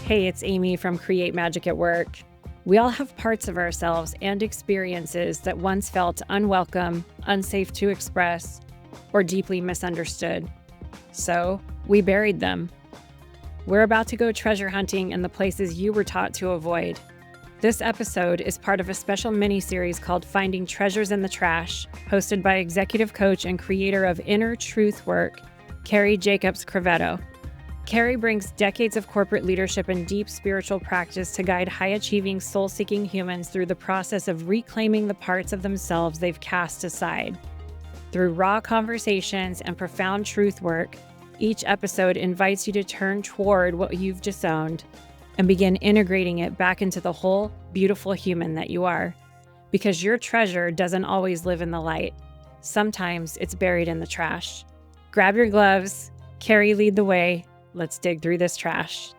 Hey, it's Amy from Create Magic at Work. We all have parts of ourselves and experiences that once felt unwelcome, unsafe to express, or deeply misunderstood. So we buried them. We're about to go treasure hunting in the places you were taught to avoid. This episode is part of a special mini-series called Finding Treasures in the Trash, hosted by executive coach and creator of Inner Truth Work, Cari Jacobs-Crovetto. Cari brings decades of corporate leadership and deep spiritual practice to guide high-achieving, soul-seeking humans through the process of reclaiming the parts of themselves they've cast aside. Through raw conversations and profound truth work, each episode invites you to turn toward what you've disowned and begin integrating it back into the whole, beautiful human that you are. Because your treasure doesn't always live in the light. Sometimes it's buried in the trash. Grab your gloves, Cari, lead the way. Let's dig through this trash.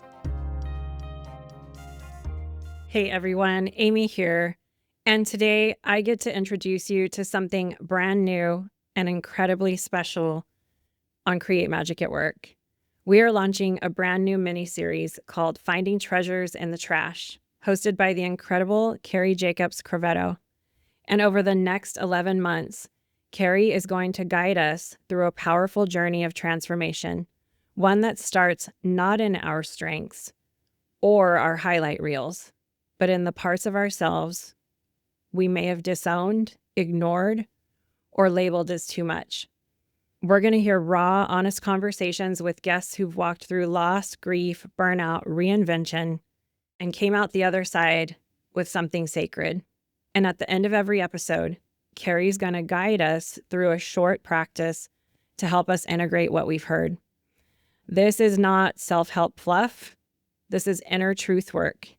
Hey everyone, Amy here. And today I get to introduce you to something brand new and incredibly special on Create Magic at Work. We are launching a brand new mini-series called Finding Treasures in the Trash, hosted by the incredible Cari Jacobs-Crovetto. And over the next 11 months, Cari is going to guide us through a powerful journey of transformation. One that starts not in our strengths or our highlight reels, but in the parts of ourselves we may have disowned, ignored, or labeled as too much. We're going to hear raw, honest conversations with guests who've walked through loss, grief, burnout, reinvention, and came out the other side with something sacred. And at the end of every episode, Cari's going to guide us through a short practice to help us integrate what we've heard. This is not self-help fluff. This is inner truth work.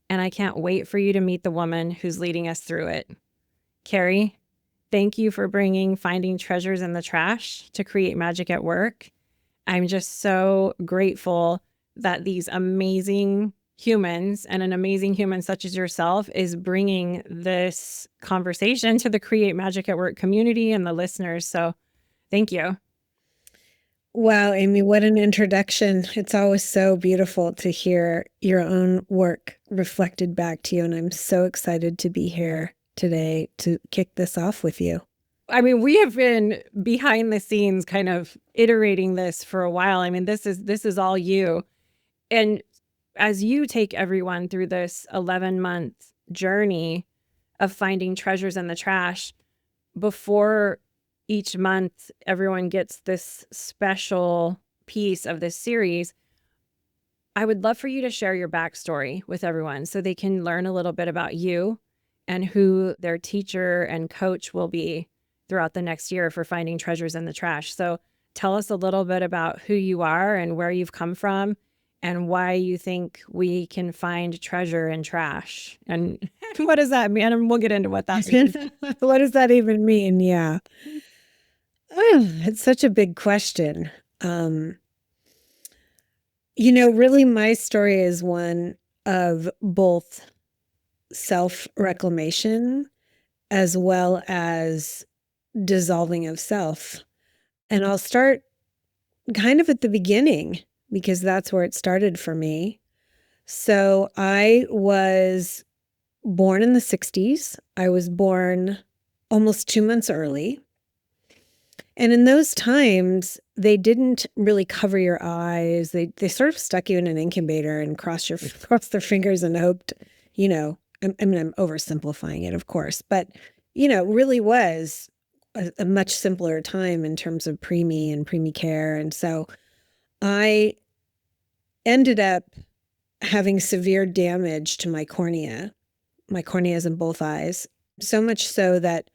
And I can't wait for you to meet the woman who's leading us through it. Cari, thank you for bringing Finding Treasures in the Trash to Create Magic at Work. I'm just so grateful that these amazing humans and an amazing human such as yourself is bringing this conversation to the Create Magic at Work community and the listeners. So thank you. Wow, Amy, what an introduction. It's always so beautiful to hear your own work reflected back to you. And I'm so excited to be here today to kick this off with you. I mean, we have been behind the scenes kind of iterating this for a while. I mean, this is all you. And as you take everyone through this 11-month journey of finding treasures in the trash, before each month, everyone gets this special piece of this series. I would love for you to share your backstory with everyone so they can learn a little bit about you and who their teacher and coach will be throughout the next year for Finding Treasures in the Trash. So tell us a little bit about who you are and where you've come from and why you think we can find treasure in trash. And what does that mean? And we'll get into what that means. What does that even mean? Yeah. It's such a big question. Really my story is one of both self-reclamation as well as dissolving of self. And I'll start kind of at the beginning because that's where it started for me. So I was born in the 60s. I was born almost 2 months early. And in those times, they didn't really cover your eyes. They sort of stuck you in an incubator and crossed their fingers and hoped, I'm oversimplifying it, of course, but, it really was a much simpler time in terms of preemie and preemie care. And so I ended up having severe damage to my corneas in both eyes, so much so that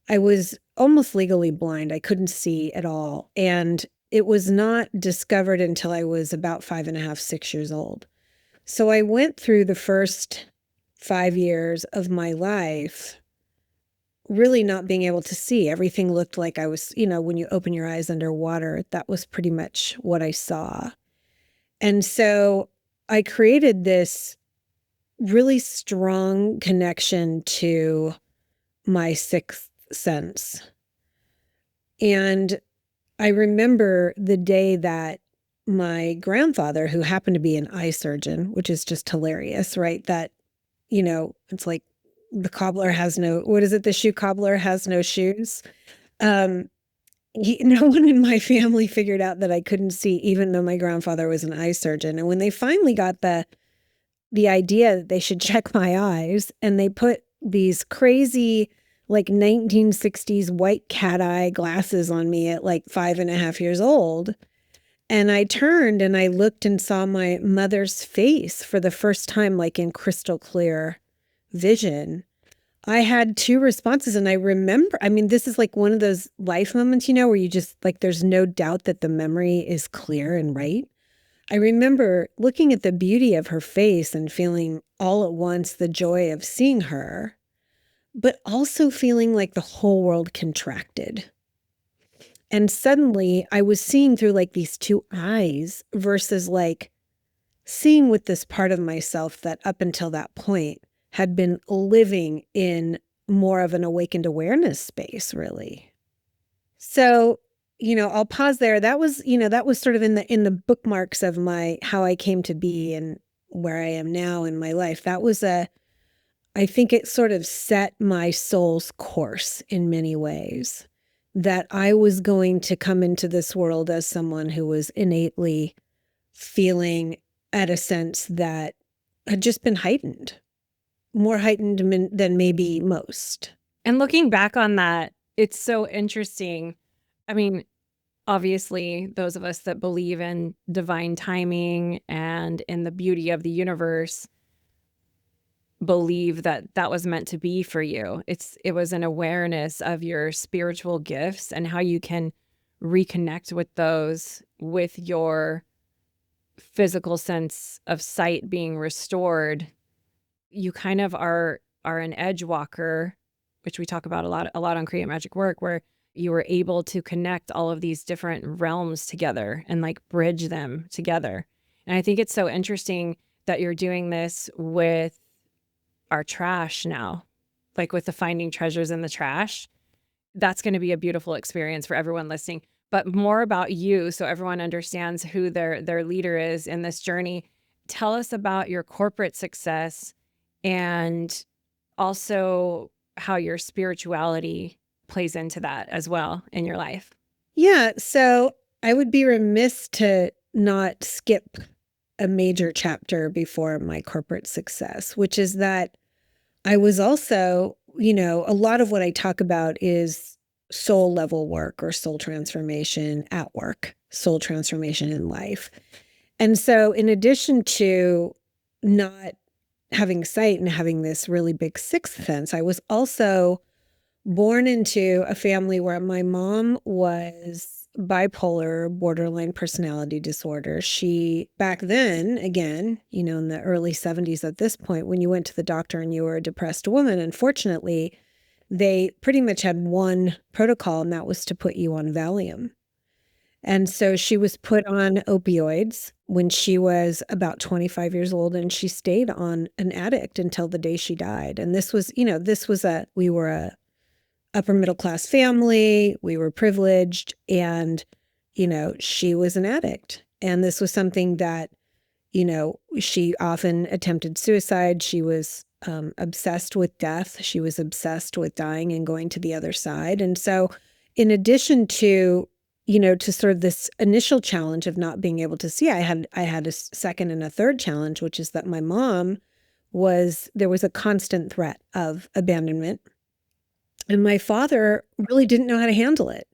I was almost legally blind. I couldn't see at all. And it was not discovered until I was about 5.5, 6 years old. So I went through the first 5 years of my life really not being able to see. Everything looked like I was, when you open your eyes underwater, that was pretty much what I saw. And so I created this really strong connection to my sixth sense. And I remember the day that my grandfather, who happened to be an eye surgeon, which is just hilarious, right? That, it's like the cobbler has what is it? The shoe cobbler has no shoes. No one in my family figured out that I couldn't see, even though my grandfather was an eye surgeon. And when they finally got the idea that they should check my eyes, and they put these crazy, like 1960s white cat eye glasses on me at like 5.5 years old. And I turned and I looked and saw my mother's face for the first time, like in crystal clear vision. I had two responses. And I remember, this is like one of those life moments, where you just like, there's no doubt that the memory is clear and right. I remember looking at the beauty of her face and feeling all at once the joy of seeing her, but also feeling like the whole world contracted. And suddenly I was seeing through like these two eyes versus like seeing with this part of myself that up until that point had been living in more of an awakened awareness space, really. So, I'll pause there. That was sort of in the bookmarks of how I came to be and where I am now in my life. That was I think it sort of set my soul's course in many ways, that I was going to come into this world as someone who was innately feeling at a sense that had just been heightened, more heightened than maybe most. And looking back on that, it's so interesting. Obviously, those of us that believe in divine timing and in the beauty of the universe believe that that was meant to be for you. It was an awareness of your spiritual gifts and how you can reconnect with those with your physical sense of sight being restored. You kind of are an edge walker, which we talk about a lot on Create Magic Work, where you were able to connect all of these different realms together and like bridge them together. And I think it's so interesting that you're doing this with our trash now, like with the finding treasures in the trash. That's going to be a beautiful experience for everyone listening. But more about you, so everyone understands who their leader is in this journey. Tell us about your corporate success and also how your spirituality plays into that as well in your life. Yeah. So I would be remiss to not skip a major chapter before my corporate success, which is that I was also, a lot of what I talk about is soul level work or soul transformation at work, soul transformation in life. And so in addition to not having sight and having this really big sixth sense, I was also born into a family where my mom was bipolar, borderline personality disorder. She, back then, again, in the early 70s at this point, when you went to the doctor and you were a depressed woman, unfortunately, they pretty much had one protocol, and that was to put you on Valium. And so she was put on opioids when she was about 25 years old, and she stayed on an addict until the day she died. And this was, we were a upper middle class family. We were privileged, and, she was an addict. And this was something that, she often attempted suicide. She was obsessed with death. She was obsessed with dying and going to the other side. And so in addition to, to sort of this initial challenge of not being able to see, I had a second and a third challenge, which is that my mom there was a constant threat of abandonment. And my father really didn't know how to handle it.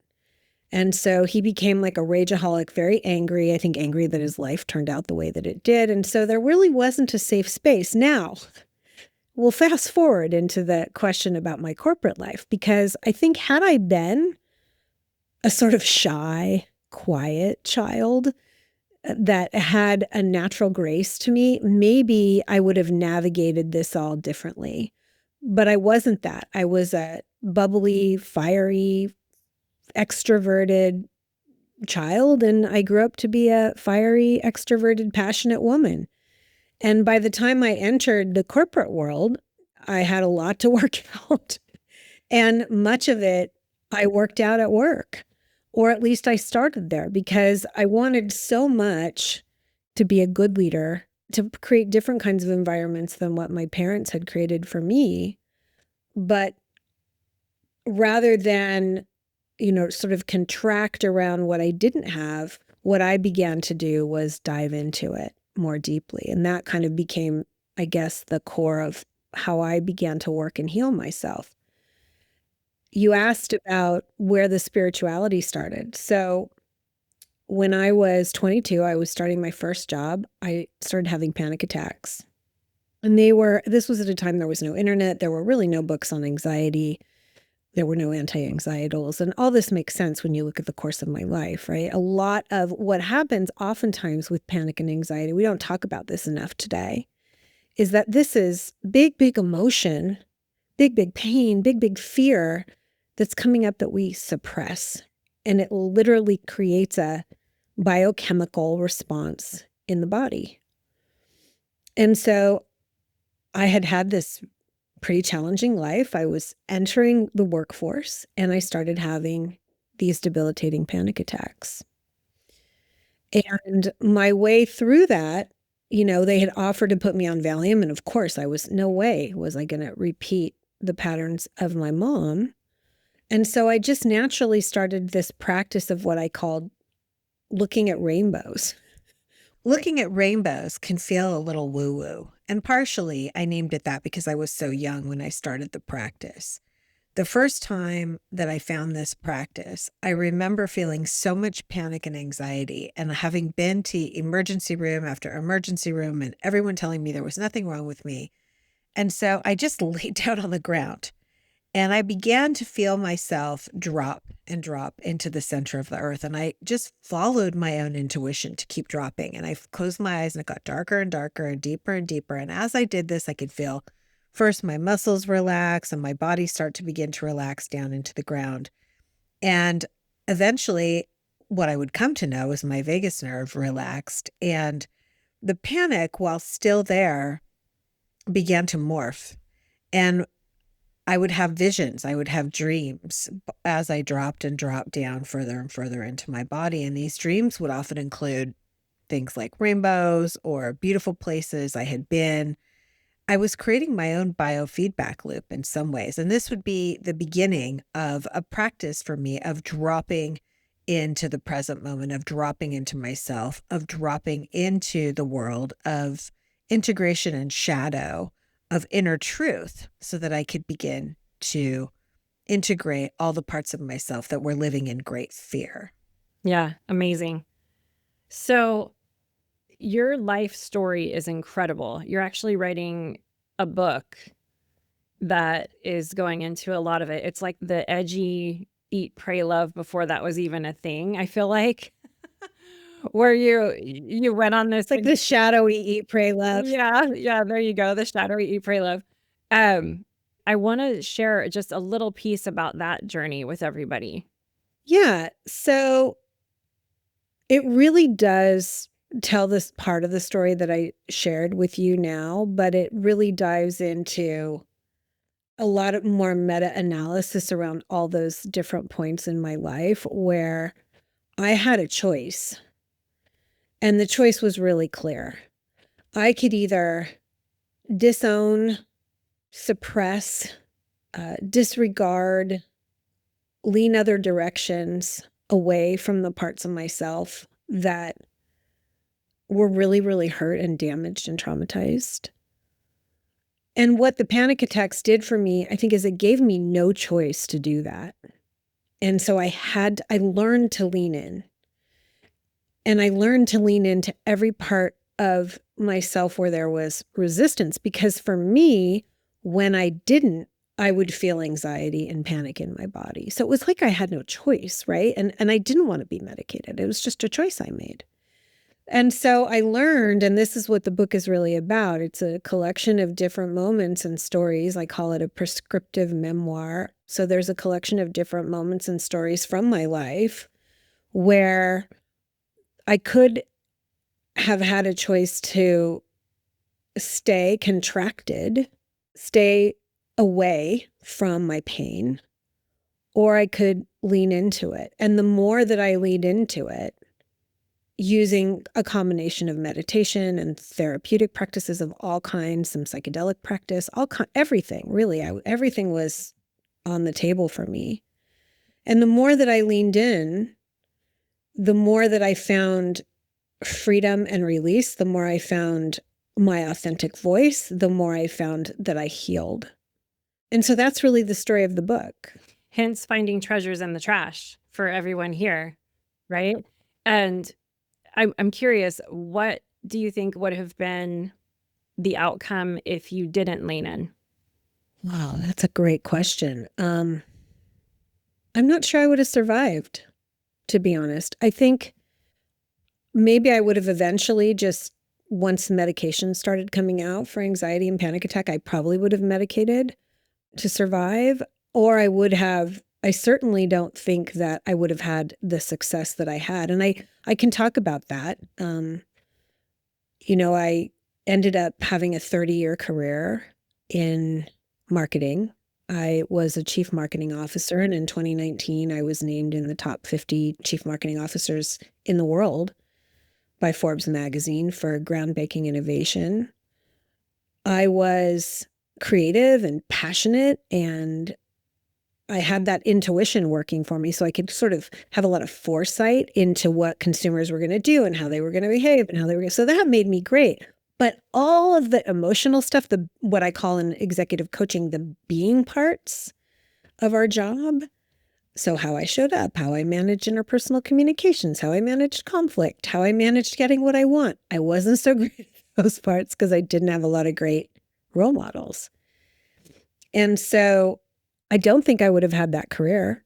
And so he became like a rageaholic, very angry, I think angry that his life turned out the way that it did. And so there really wasn't a safe space. Now, we'll fast forward into the question about my corporate life, because I think had I been a sort of shy, quiet child that had a natural grace to me, maybe I would have navigated this all differently. But I wasn't that. I was a bubbly, fiery, extroverted child, and I grew up to be a fiery, extroverted, passionate woman. And by the time I entered the corporate world, I had a lot to work out. And much of it I worked out at work, Or at least I started there because I wanted so much to be a good leader, to create different kinds of environments than what my parents had created for me. But rather than, sort of contract around what I didn't have, what I began to do was dive into it more deeply. And that kind of became, I guess, the core of how I began to work and heal myself. You asked about where the spirituality started. So when I was 22, I was starting my first job. I started having panic attacks. And this was at a time there was no internet. There were really no books on anxiety. There were no anti-anxietals. And all this makes sense when you look at the course of my life, right? A lot of what happens oftentimes with panic and anxiety, we don't talk about this enough today, is that this is big, big emotion, big, big pain, big, big fear that's coming up that we suppress. And it literally creates a biochemical response in the body. And so I had this pretty challenging life. I was entering the workforce and I started having these debilitating panic attacks. And my way through that, they had offered to put me on Valium. And of course, no way was I going to repeat the patterns of my mom. And so I just naturally started this practice of what I called looking at rainbows. Looking at rainbows can feel a little woo-woo. And partially, I named it that because I was so young when I started the practice. The first time that I found this practice, I remember feeling so much panic and anxiety and having been to emergency room after emergency room and everyone telling me there was nothing wrong with me. And so I just laid down on the ground and I began to feel myself drop and drop into the center of the earth. And I just followed my own intuition to keep dropping. And I closed my eyes and it got darker and darker and deeper and deeper. And as I did this, I could feel first my muscles relax and my body start to begin to relax down into the ground. And eventually, what I would come to know is my vagus nerve relaxed. And the panic, while still there, began to morph. And I would have visions, I would have dreams as I dropped and dropped down further and further into my body. And these dreams would often include things like rainbows or beautiful places I had been. I was creating my own biofeedback loop in some ways. And this would be the beginning of a practice for me of dropping into the present moment, of dropping into myself, of dropping into the world of integration and shadow, of inner truth, so that I could begin to integrate all the parts of myself that were living in great fear. Yeah, amazing. So your life story is incredible. You're actually writing a book that is going into a lot of it. It's like the edgy eat, pray, love before that was even a thing, I feel like. Where you went on this It's like the shadowy eat, pray, love. Yeah, there you go, the shadowy eat, pray, love. I wanna share just a little piece about that journey with everybody. Yeah. So it really does tell this part of the story that I shared with you now, but it really dives into a lot of more meta-analysis around all those different points in my life where I had a choice. And the choice was really clear. I could either disown, suppress, disregard, lean other directions away from the parts of myself that were really, really hurt and damaged and traumatized. And what the panic attacks did for me, I think, is it gave me no choice to do that. And so I learned to lean in. And I learned to lean into every part of myself where there was resistance, because for me, when I didn't, I would feel anxiety and panic in my body. So it was like I had no choice, right? And I didn't want to be medicated. It was just a choice I made. And so I learned, and this is what the book is really about. It's a collection of different moments and stories. I call it a prescriptive memoir. So there's a collection of different moments and stories from my life where I could have had a choice to stay contracted, stay away from my pain, or I could lean into it. And the more that I leaned into it, using a combination of meditation and therapeutic practices of all kinds, some psychedelic practice, everything, really, everything was on the table for me. And the more that I leaned in, the more that I found freedom and release, the more I found my authentic voice, the more I found that I healed. And so that's really the story of the book. Hence finding treasures in the trash for everyone here, right? And I'm curious, what do you think would have been the outcome if you didn't lean in? Wow, that's a great question. I'm not sure I would have survived, to be honest. I think maybe I would have eventually just, once medication started coming out for anxiety and panic attack, I probably would have medicated to survive, or I certainly don't think that I would have had the success that I had. And I can talk about that. I ended up having a 30-year career in marketing. I was a chief marketing officer, and in 2019, I was named in the top 50 chief marketing officers in the world by Forbes magazine for groundbreaking innovation. I was creative and passionate, and I had that intuition working for me, so I could sort of have a lot of foresight into what consumers were going to do and how they were going to behave and how they were going to. So that made me great. But all of the emotional stuff, what I call in executive coaching, the being parts of our job. So how I showed up, how I managed interpersonal communications, how I managed conflict, how I managed getting what I want. I wasn't so great at those parts because I didn't have a lot of great role models. And so I don't think I would have had that career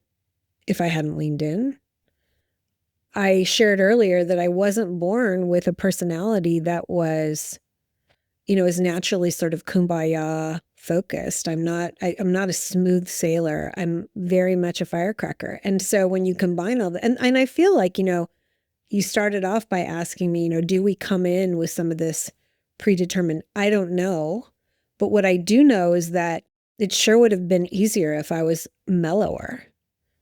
if I hadn't leaned in. I shared earlier that I wasn't born with a personality that was, is naturally sort of kumbaya focused. I'm not a smooth sailor. I'm very much a firecracker. And so when you combine all that, and I feel like, you started off by asking me, do we come in with some of this predetermined? I don't know. But what I do know is that it sure would have been easier if I was mellower.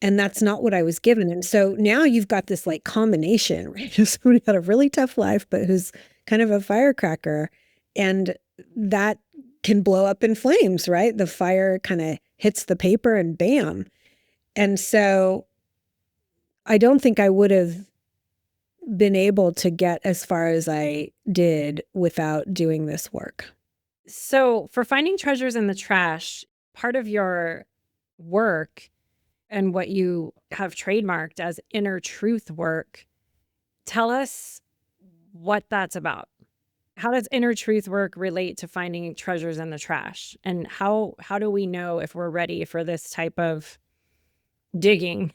And that's not what I was given. And so now you've got this like combination, right? Somebody had a really tough life, but who's kind of a firecracker. And that can blow up in flames, right? The fire kind of hits the paper and bam. And so I don't think I would have been able to get as far as I did without doing this work. So for finding treasures in the trash, part of your work and what you have trademarked as inner truth work, tell us what that's about. How does inner truth work relate to finding treasures in the trash? And how do we know if we're ready for this type of digging?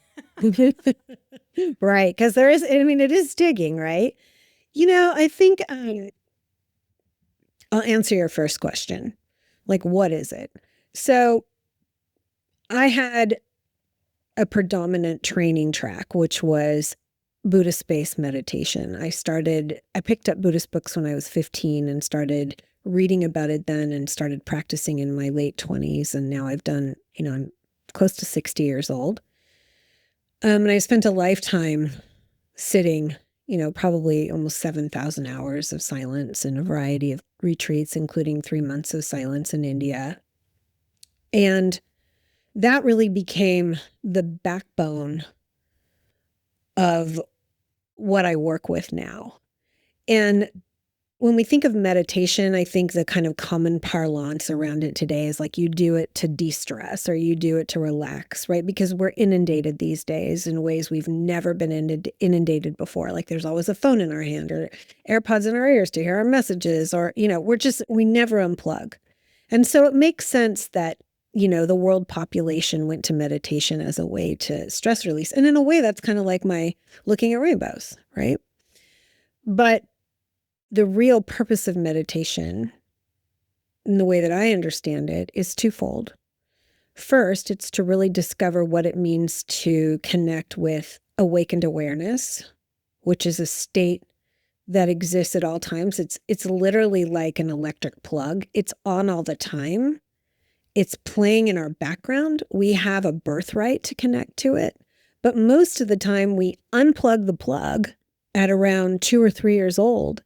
Right. Because it is digging, right? I think I'll answer your first question. Like, what is it? So I had a predominant training track, which was Buddhist-based meditation. I picked up Buddhist books when I was 15 and started reading about it then and started practicing in my late 20s. And now I'm close to 60 years old. And I spent a lifetime sitting, probably almost 7,000 hours of silence in a variety of retreats, including 3 months of silence in India. And that really became the backbone of what I work with now. And when we think of meditation, I think the kind of common parlance around it today is like you do it to de-stress or you do it to relax, right? Because we're inundated these days in ways we've never been inundated before. Like there's always a phone in our hand or AirPods in our ears to hear our messages, or, we never unplug. And so it makes sense that the world population went to meditation as a way to stress release. And in a way, that's kind of like my looking at rainbows, right? But the real purpose of meditation, in the way that I understand it, is twofold. First, it's to really discover what it means to connect with awakened awareness, which is a state that exists at all times. It's literally like an electric plug. It's on all the time. It's playing in our background. We have a birthright to connect to it, But most of the time we unplug the plug at around 2 or 3 years old.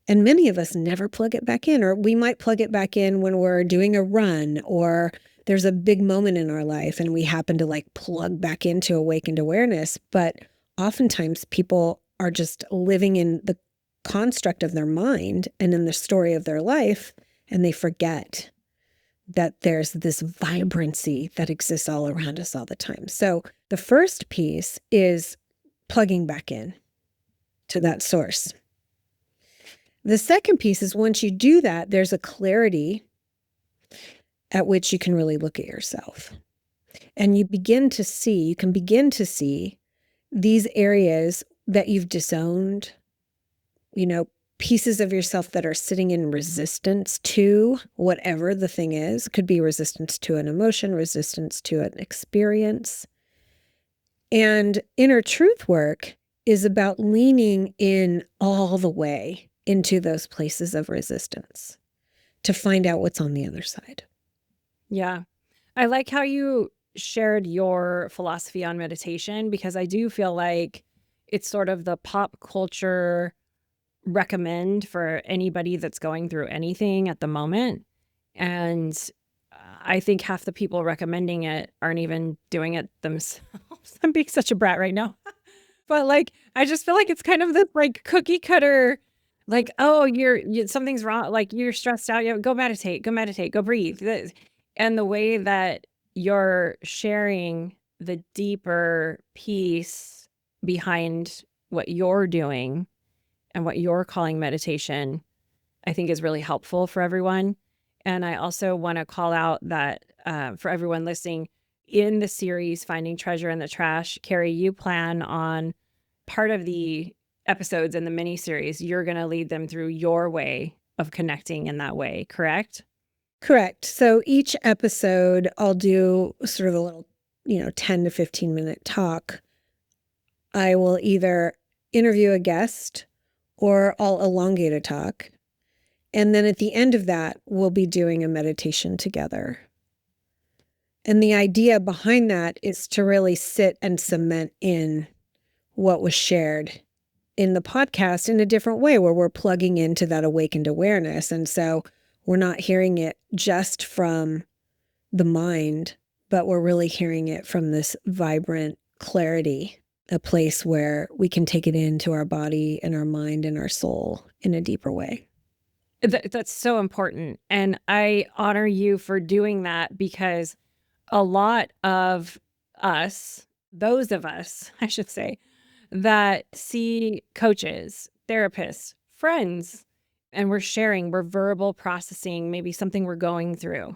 And many of us never plug it back in, or we might plug it back in when we're doing a run or there's a big moment in our life and we happen to like plug back into awakened awareness. But oftentimes people are just living in the construct of their mind and in the story of their life, and they forget that there's this vibrancy that exists all around us all the time. So the first piece is plugging back in to that source. The second piece is once you do that, there's a clarity at which you can really look at yourself. And you can begin to see these areas that you've disowned, pieces of yourself that are sitting in resistance to whatever the thing is. It could be resistance to an emotion, resistance to an experience. And inner truth work is about leaning in all the way into those places of resistance to find out what's on the other side. Yeah. I like how you shared your philosophy on meditation, because I do feel like it's sort of the pop culture recommend for anybody that's going through anything at the moment. And I think half the people recommending it aren't even doing it themselves. I'm being such a brat right now. But like, I just feel like it's kind of this like cookie cutter, like, oh, something's wrong. Like you're stressed out. Go meditate, go breathe. And the way that you're sharing the deeper piece behind what you're doing and what you're calling meditation, I think is really helpful for everyone. And I also want to call out that for everyone listening, in the series, Finding Treasure in the Trash, Cari, you plan on part of the episodes in the mini series, you're going to lead them through your way of connecting in that way, correct? Correct. So each episode, I'll do sort of a little, 10 to 15 minute talk. I will either interview a guest or I'll elongate a talk. And then at the end of that, we'll be doing a meditation together. And the idea behind that is to really sit and cement in what was shared in the podcast in a different way, where we're plugging into that awakened awareness. And so we're not hearing it just from the mind, but we're really hearing it from this vibrant clarity, a place where we can take it into our body and our mind and our soul in a deeper way. That's so important. And I honor you for doing that, because a lot of us, those of us, I should say, that see coaches, therapists, friends, and we're verbal processing, maybe something we're going through.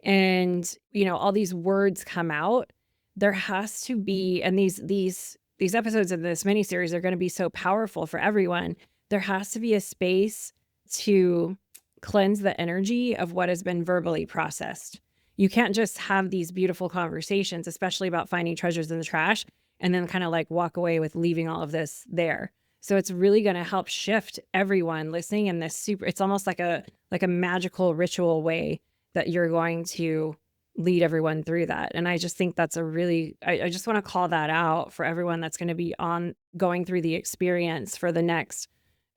And, all these words come out. There has to be, and these episodes of this miniseries are going to be so powerful for everyone. There has to be a space to cleanse the energy of what has been verbally processed. You can't just have these beautiful conversations, especially about finding treasures in the trash, and then kind of like walk away with leaving all of this there. So it's really going to help shift everyone listening in this it's almost like a magical ritual way that you're going to lead everyone through that. And I just think that's I just want to call that out for everyone that's going to be going through the experience for the next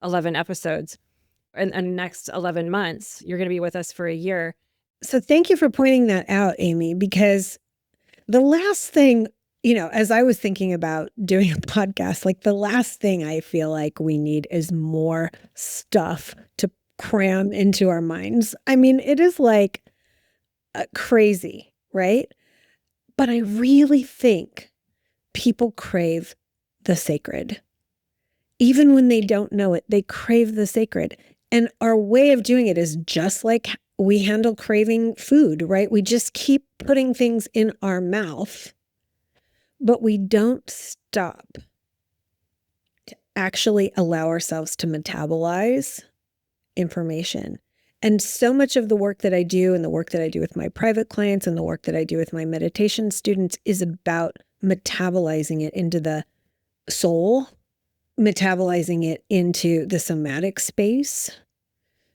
11 episodes and next 11 months. You're going to be with us for a year. So thank you for pointing that out, Amy, because the last thing, as I was thinking about doing a podcast, like the last thing I feel like we need is more stuff to cram into our minds. I mean, it is like crazy, right? But I really think people crave the sacred. Even when they don't know it, they crave the sacred. And our way of doing it is just like we handle craving food, right? We just keep putting things in our mouth, but we don't stop to actually allow ourselves to metabolize information. And so much of the work that I do and the work that I do with my private clients and the work that I do with my meditation students is about metabolizing it into the soul, metabolizing it into the somatic space,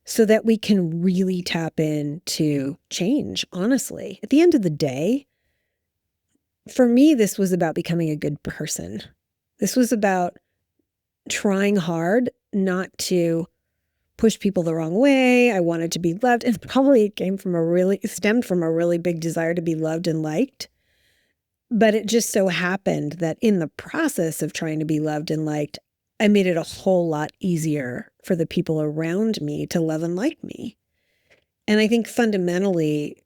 so that we can really tap into change, honestly. At the end of the day, for me, this was about becoming a good person. This was about trying hard not to push people the wrong way. I wanted to be loved. And probably it stemmed from a really big desire to be loved and liked. But it just so happened that in the process of trying to be loved and liked, I made it a whole lot easier for the people around me to love and like me. And I think fundamentally,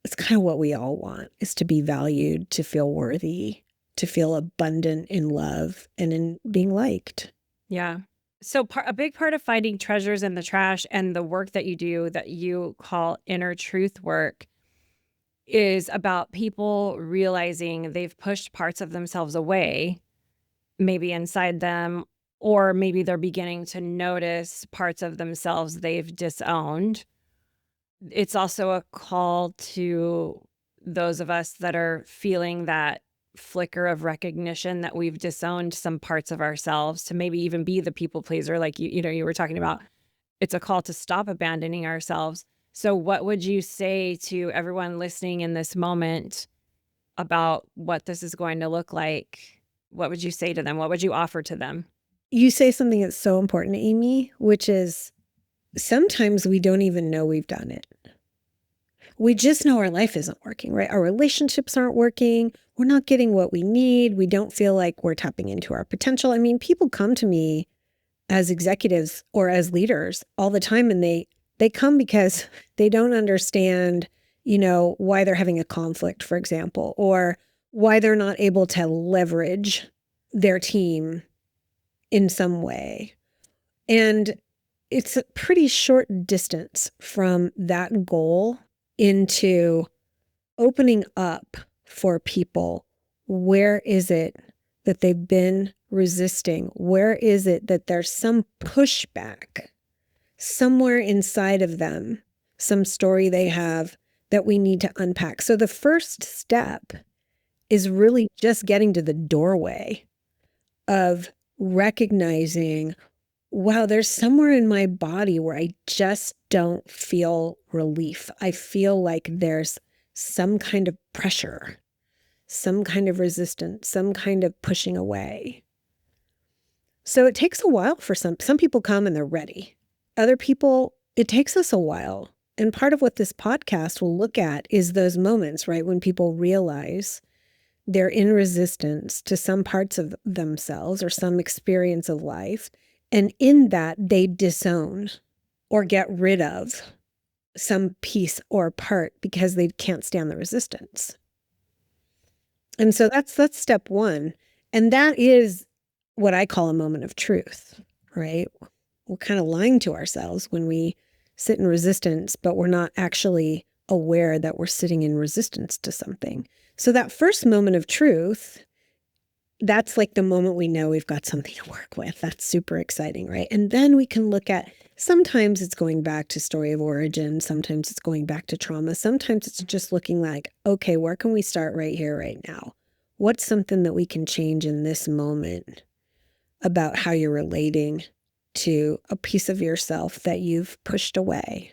it's kind of what we all want, is to be valued, to feel worthy, to feel abundant in love and in being liked. Yeah. So a big part of finding treasures in the trash and the work that you do that you call inner truth work is about people realizing they've pushed parts of themselves away, maybe inside them, or maybe they're beginning to notice parts of themselves they've disowned. It's also a call to those of us that are feeling that flicker of recognition that we've disowned some parts of ourselves to maybe even be the people pleaser, like you were talking about. It's a call to stop abandoning ourselves. So what would you say to everyone listening in this moment about what this is going to look like? What would you say to them? What would you offer to them? You say something that's so important, Amy, which is sometimes we don't even know we've done it. We just know our life isn't working, right? Our relationships aren't working. We're not getting what we need. We don't feel like we're tapping into our potential. I mean, people come to me as executives or as leaders all the time, and they come because they don't understand, why they're having a conflict, for example, or why they're not able to leverage their team in some way. And it's a pretty short distance from that goal into opening up for people. Where is it that they've been resisting? Where is it that there's some pushback somewhere inside of them, some story they have that we need to unpack? So the first step is really just getting to the doorway of recognizing, wow, there's somewhere in my body where I just don't feel relief. I feel like there's some kind of pressure, some kind of resistance, some kind of pushing away. So it takes a while for some people come and they're ready. Other people, it takes us a while. And part of what this podcast will look at is those moments, right, when people realize they're in resistance to some parts of themselves or some experience of life. And in that, they disown or get rid of some piece or part because they can't stand the resistance. And so that's step one. And that is what I call a moment of truth, right? We're kind of lying to ourselves when we sit in resistance, but we're not actually aware that we're sitting in resistance to something. So that first moment of truth, that's like the moment we know we've got something to work with. That's super exciting, right? And then we can look at, sometimes it's going back to story of origin. Sometimes it's going back to trauma. Sometimes it's just looking like, okay, where can we start right here, right now? What's something that we can change in this moment about how you're relating to a piece of yourself that you've pushed away?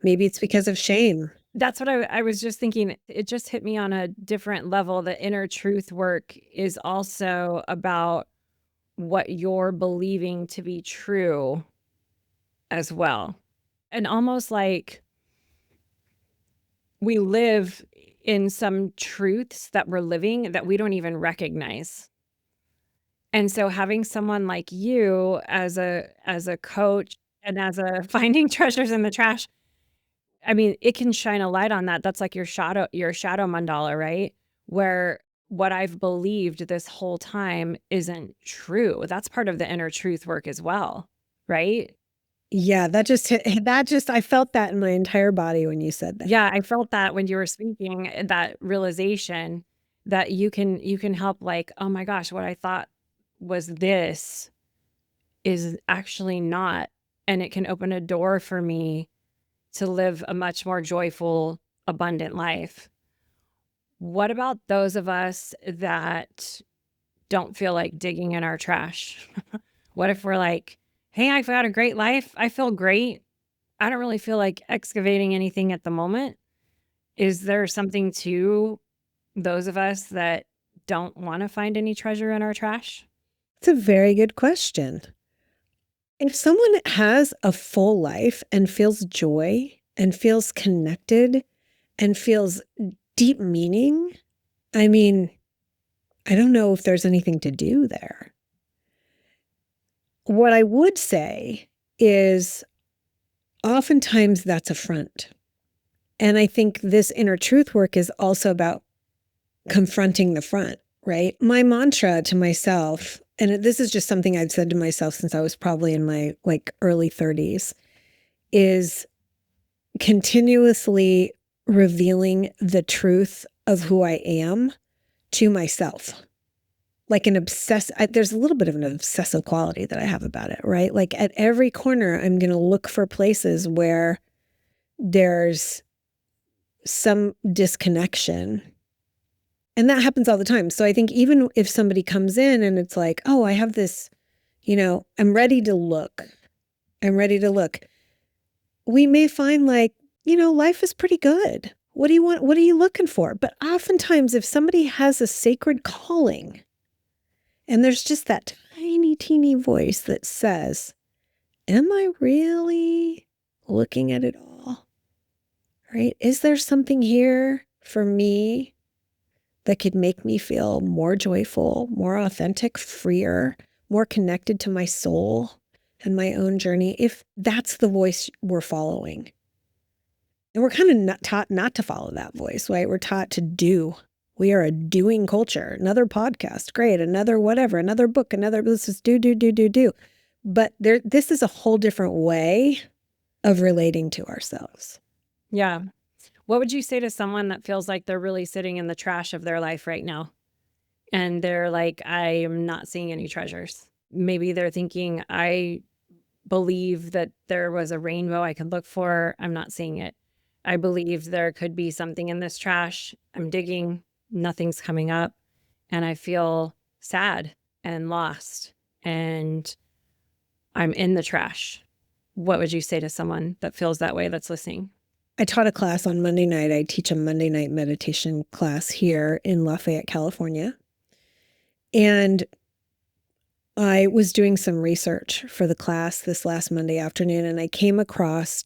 Maybe it's because of shame. That's what I was just thinking. It just hit me on a different level. The inner truth work is also about what you're believing to be true as well. And almost like we live in some truths that we're living that we don't even recognize. And so having someone like you as a coach and as a finding treasures in the trash, I mean, it can shine a light on that. That's like your shadow mandala, right? Where what I've believed this whole time isn't true. That's part of the inner truth work as well, right? Yeah, I felt that in my entire body when you said that. Yeah, I felt that when you were speaking, that realization that you can help, like, oh my gosh, what I thought was this is actually not. And it can open a door for me to live a much more joyful, abundant life. What about those of us that don't feel like digging in our trash? What if we're like, hey, I've got a great life. I feel great. I don't really feel like excavating anything at the moment. Is there something to those of us that don't want to find any treasure in our trash? It's a very good question. If someone has a full life and feels joy and feels connected and feels deep meaning, I mean, I don't know if there's anything to do there. What I would say is oftentimes that's a front. And I think this inner truth work is also about confronting the front, right? My mantra to myself, and this is just something I've said to myself since I was probably in my early 30s, is continuously revealing the truth of who I am to myself. Like there's a little bit of an obsessive quality that I have about it, right? Like at every corner, I'm going to look for places where there's some disconnection. And that happens all the time. So I think even if somebody comes in and it's like, oh, I have this, I'm ready to look. We may find life is pretty good. What do you want? What are you looking for? But oftentimes if somebody has a sacred calling and there's just that tiny, teeny voice that says, am I really looking at it all? Right? Is there something here for me that could make me feel more joyful, more authentic, freer, more connected to my soul and my own journey, if that's the voice we're following? And we're kind of not taught not to follow that voice, right? We're taught to do. We are a doing culture. Another podcast, great. Another whatever, another book, let's just do. But this is a whole different way of relating to ourselves. Yeah. What would you say to someone that feels like they're really sitting in the trash of their life right now? And they're like, I am not seeing any treasures. Maybe they're thinking, I believe that there was a rainbow I could look for. I'm not seeing it. I believe there could be something in this trash. I'm digging, nothing's coming up. And I feel sad and lost. And I'm in the trash. What would you say to someone that feels that way that's listening? I taught a class on Monday night. I teach a Monday night meditation class here in Lafayette, California. And I was doing some research for the class this last Monday afternoon, and I came across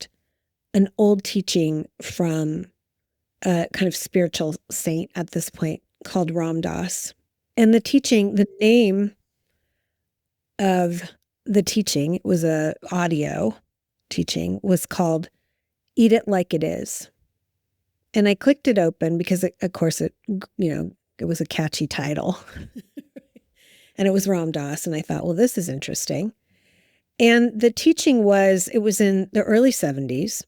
an old teaching from a kind of spiritual saint at this point called Ram Dass. And the name of the teaching, it was a audio teaching, was called Eat It Like It Is. And I clicked it open because, of course, it was a catchy title. And it was Ram Dass. And I thought, well, this is interesting. And the teaching it was in the early 70s.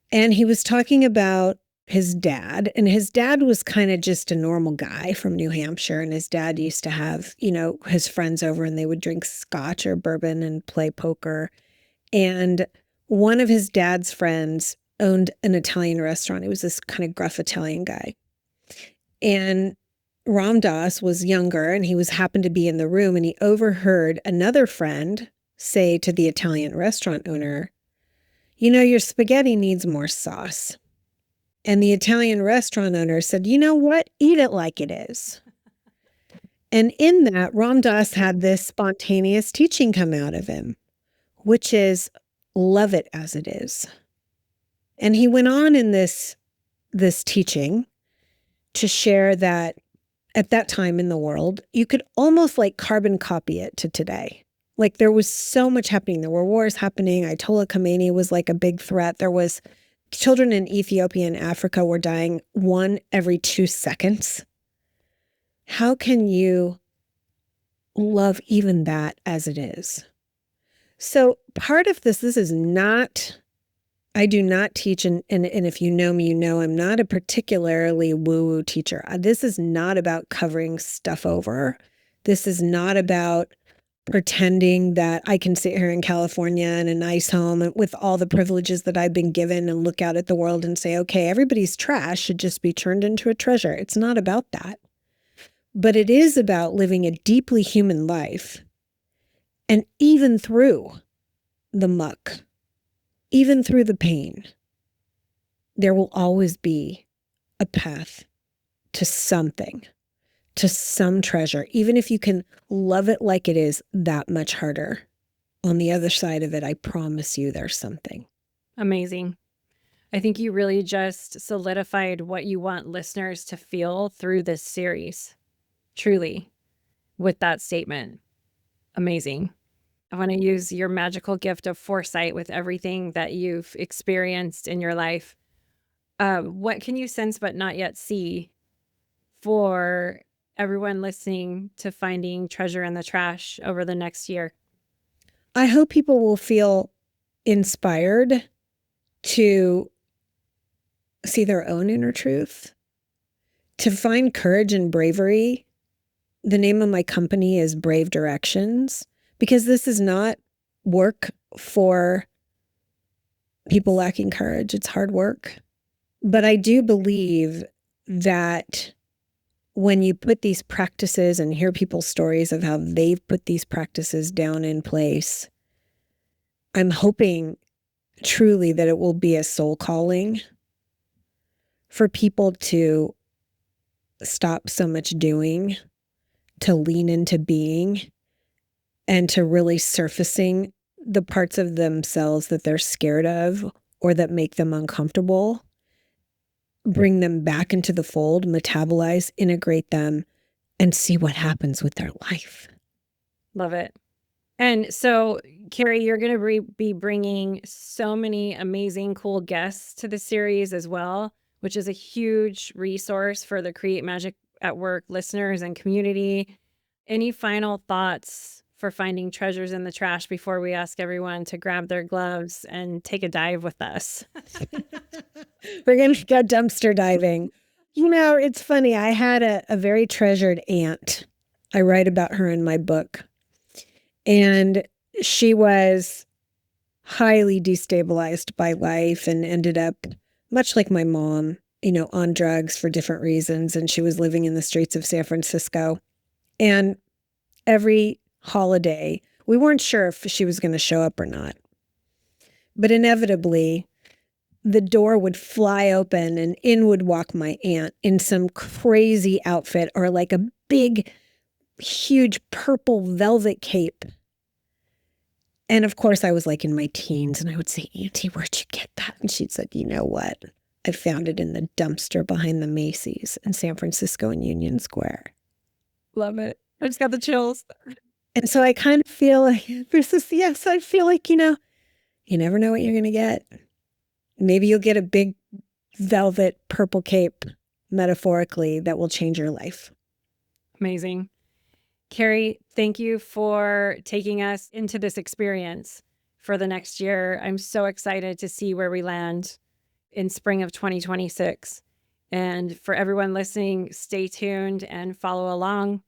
And he was talking about his dad. And his dad was kind of just a normal guy from New Hampshire. And his dad used to have, his friends over and they would drink scotch or bourbon and play poker. And one of his dad's friends owned an Italian restaurant. He was this kind of gruff Italian guy. And Ram Dass was younger and he happened to be in the room, and he overheard another friend say to the Italian restaurant owner, your spaghetti needs more sauce. And the Italian restaurant owner said, you know what? Eat it like it is. And in that, Ram Dass had this spontaneous teaching come out of him, which is love it as it is. And he went on in this teaching to share that at that time in the world, you could almost carbon copy it to today. There was so much happening. There were wars happening. Ayatollah Khomeini was a big threat. There was children in Ethiopia and Africa were dying 1 every 2 seconds. How can you love even that as it is? So part of this is not, I do not teach, and if you know me, I'm not a particularly woo-woo teacher. This is not about covering stuff over. This is not about pretending that I can sit here in California in a nice home and with all the privileges that I've been given and look out at the world and say, okay, everybody's trash should just be turned into a treasure. It's not about that. But it is about living a deeply human life. And even through the muck, even through the pain, there will always be a path to something, to some treasure, even if you can love it like it is that much harder. On the other side of it, I promise you there's something. Amazing. I think you really just solidified what you want listeners to feel through this series. Truly, with that statement. Amazing. I want to use your magical gift of foresight with everything that you've experienced in your life. What can you sense but not yet see for everyone listening to Finding Treasure in the Trash over the next year? I hope people will feel inspired to see their own inner truth, to find courage and bravery. The name of my company is Brave Directions, because this is not work for people lacking courage. It's hard work. But I do believe that when you put these practices and hear people's stories of how they've put these practices down in place, I'm hoping truly that it will be a soul calling for people to stop so much doing, to lean into being, and to really surfacing the parts of themselves that they're scared of or that make them uncomfortable, bring them back into the fold, metabolize, integrate them, and see what happens with their life. Love it. And so, Cari, you're going to be bringing so many amazing, cool guests to the series as well, which is a huge resource for the Create Magic at Work listeners and community. Any final thoughts for finding treasures in the trash before we ask everyone to grab their gloves and take a dive with us? We're going to go dumpster diving. You know, it's funny. I had a very treasured aunt. I write about her in my book. And she was highly destabilized by life and ended up, much like my mom, on drugs for different reasons. And she was living in the streets of San Francisco. And every holiday, we weren't sure if she was going to show up or not. But inevitably, the door would fly open and in would walk my aunt in some crazy outfit or like a big, huge purple velvet cape. And of course, I was like in my teens and I would say, Auntie, where'd you get that? And she'd said, you know what? I found it in the dumpster behind the Macy's in San Francisco in Union Square. Love it. I just got the chills. And so I kind of feel like I feel like, you never know what you're going to get. Maybe you'll get a big velvet purple cape, metaphorically, that will change your life. Amazing. Cari, thank you for taking us into this experience for the next year. I'm so excited to see where we land in spring of 2026. And for everyone listening, stay tuned and follow along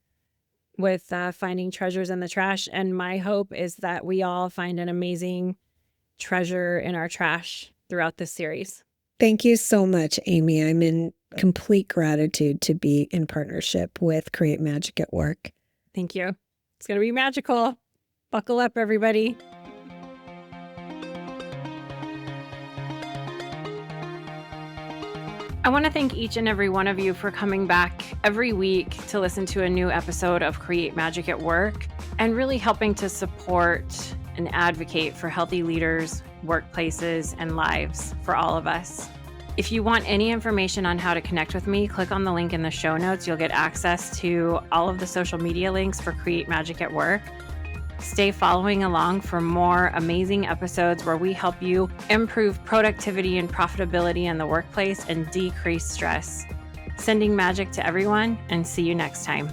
with Finding Treasures in the Trash. And my hope is that we all find an amazing treasure in our trash throughout this series. Thank you so much, Amy. I'm in complete gratitude to be in partnership with Create Magic at Work. Thank you. It's going to be magical. Buckle up, everybody. I want to thank each and every one of you for coming back every week to listen to a new episode of Create Magic at Work and really helping to support and advocate for healthy leaders, workplaces, and lives for all of us. If you want any information on how to connect with me, click on the link in the show notes. You'll get access to all of the social media links for Create Magic at Work. Stay following along for more amazing episodes where we help you improve productivity and profitability in the workplace and decrease stress. Sending magic to everyone, and see you next time.